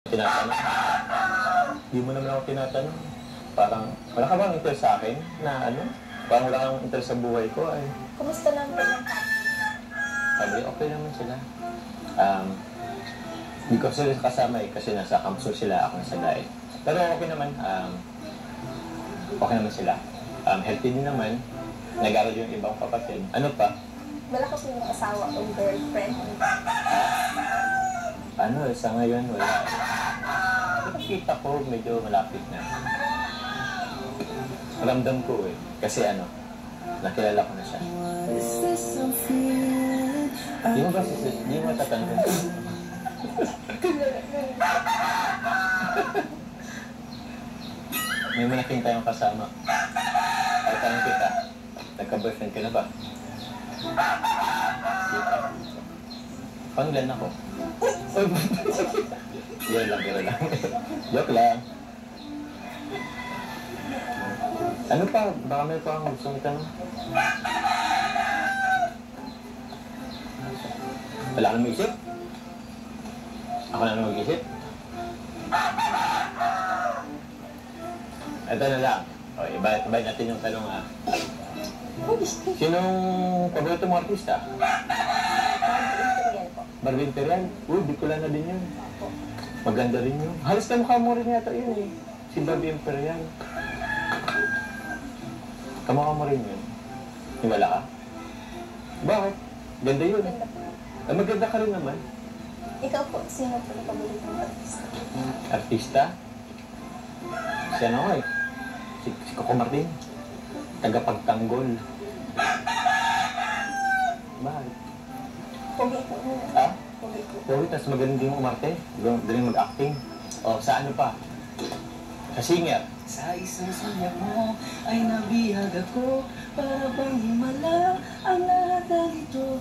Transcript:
Tinatanong. Hindi mo naman ako tinatanong. Parang, wala ka bang interest sa akin na ano? Parang wala kang interest sa buhay ko ay. Kumusta naman po yung Sabi, okay naman sila. Hindi ko sila kasama eh, kasi nasa Kamso sila, ako nasa Daet. Pero okay naman, okay naman sila. Healthy din naman. Nag-aral yung ibang kapatid. Ano pa? Wala ka po yung asawa o girlfriend? Ano, sa ngayon wala. Nakikita ko, medyo malapit na. Ramdam ko eh. Kasi ano, nakilala ko na siya. Di mo ba di mo tatanggap? May malaking tayong kasama. Ay, tanong kita. Nagka-boyfriend ka na ba? Pangilan ako. Yan lang, gano'n lang. Joke lang. Ano pa? Baka may pa ang gusto mo tanong? Wala ka na mag-isip? Ako na mag-isip? Ito na lang. O, iba natin yung tanong ha. Sinong paborito mong artista? Barbie Imperial? Uy, Bicola na din yun. Maganda rin yun. Halos na mukha mo rin yata yun eh. Si Barbie Imperial. Kamukha mo rin yun. Himala ka? Bakit? Ganda yun. Maganda ka rin naman. Ikaw po, sino po yung paborito mong artista? Artista? Si ano ko eh. Si Coco Martin. Tagapagtanggol. Bakit? Pogi po. Ha? Pogi po. Pogi, tapos magaling din umarte. Galing mag-acting. O, sa ano pa? Sa singer. Sa isang suyak mo ay nabihag ako para bang himala ang lahat na ito.